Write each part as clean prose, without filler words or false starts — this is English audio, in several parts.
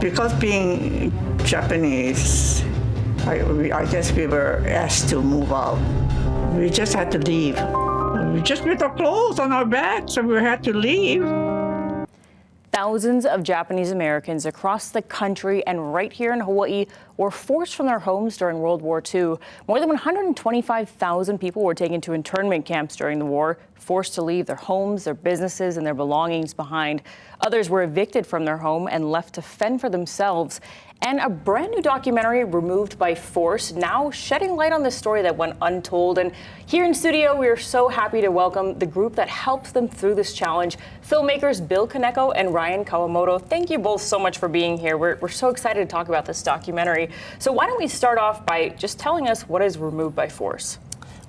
Because being Japanese, I guess we were asked to move out. We just had to leave. We just put our clothes on our backs and we had to leave. Thousands of Japanese Americans across the country and right here in Hawaii were forced from their homes during World War II. More than 125,000 people were taken to internment camps during the war, forced to leave their homes, their businesses, and their belongings behind. Others were evicted from their home and left to fend for themselves. And a brand new documentary, Removed by Force, now shedding light on this story that went untold. And here in studio, we are so happy to welcome the group that helps them through this challenge, filmmakers Bill Kaneko and Ryan Kawamoto. Thank you both so much for being here. We're so excited to talk about this documentary. So why don't we start off by just telling us what is Removed by Force?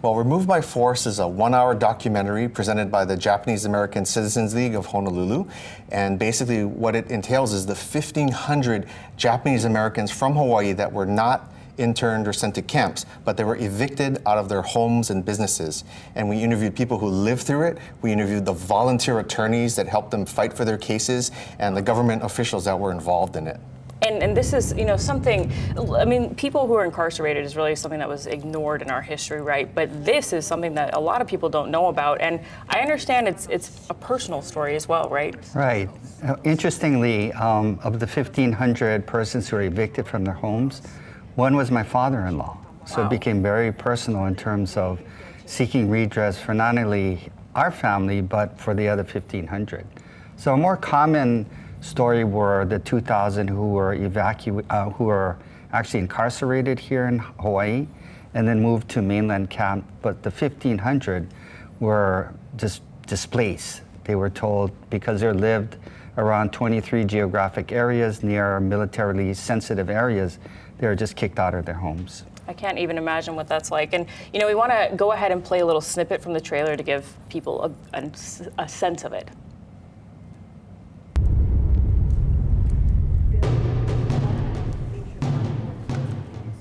Well, Removed by Force is a one-hour documentary presented by the Japanese American Citizens League of Honolulu. And basically what it entails is the 1,500 Japanese Americans from Hawaii that were not interned or sent to camps, but they were evicted out of their homes and businesses. And we interviewed people who lived through it. We interviewed the volunteer attorneys that helped them fight for their cases and the government officials that were involved in it. And this is, something, I mean, people who are incarcerated is really something that was ignored in our history, right? But this is something that a lot of people don't know about. And I understand it's a personal story as well, right? Right. Interestingly, of the 1,500 persons who were evicted from their homes, one was my father-in-law. So Wow. It became very personal in terms of seeking redress for not only our family, but for the other 1,500. So a more common story were the 2,000 who were actually incarcerated here in Hawaii and then moved to mainland camp, but the 1,500 were just displaced. They were told because they lived around 23 geographic areas near militarily sensitive areas, they were just kicked out of their homes. I can't even imagine what that's like. And, we want to go ahead and play a little snippet from the trailer to give people a sense of it.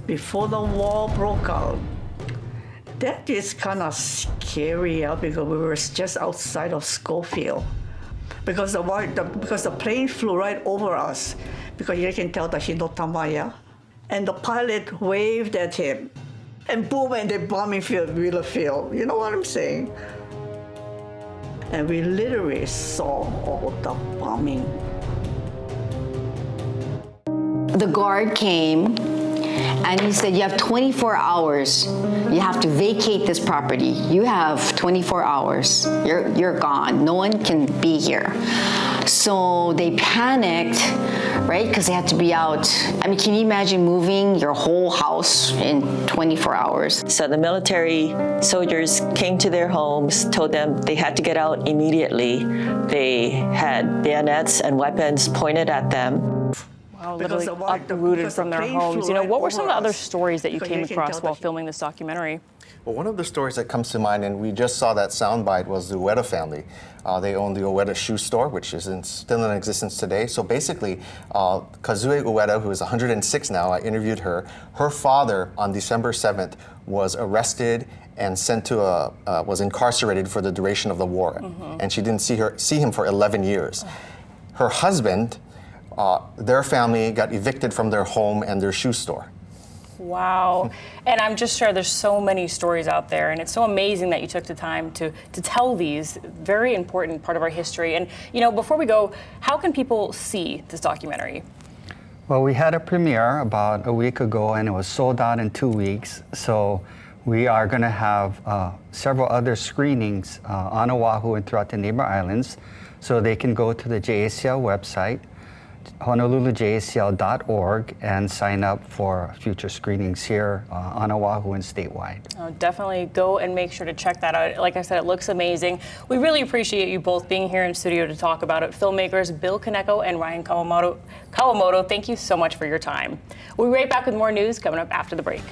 Before the war broke out, that is kind of scary because we were just outside of Schofield. Because the plane flew right over us, because you can tell the Hinotamaya. And the pilot waved at him. And boom, and the bombing field, Wheeler Field. You know what I'm saying? And we literally saw all the bombing. The guard came and he said, you have 24 hours. You have to vacate this property. You have 24 hours. You're gone. No one can be here. So they panicked, right? Because they had to be out. I mean, can you imagine moving your whole house in 24 hours? So the military soldiers came to their homes, told them they had to get out immediately. They had bayonets and weapons pointed at them. Wow, literally uprooted from their homes. What were some of the other stories that you came across while filming this documentary? Well, one of the stories that comes to mind, and we just saw that soundbite, was the Ueda family. They own the Ueda shoe store, which is still in existence today. So basically, Kazue Ueda, who is 106 now, I interviewed her. Her father, on December 7th, was arrested and was incarcerated for the duration of the war. Mm-hmm. And she didn't see him for 11 years. Her husband, their family got evicted from their home and their shoe store. Wow. And I'm just sure there's so many stories out there, and it's so amazing that you took the time to tell these very important part of our history. And, before we go, how can people see this documentary? Well, we had a premiere about a week ago, and it was sold out in 2 weeks. So we are going to have several other screenings on Oahu and throughout the neighbor islands. So they can go to the JACL website, honolulujacl.org, and sign up for future screenings here on Oahu and statewide. Oh, definitely go and make sure to check that out. Like I said, it looks amazing. We really appreciate you both being here in studio to talk about it. Filmmakers Bill Kaneko and Ryan Kawamoto, thank you so much for your time. We'll be right back with more news coming up after the break.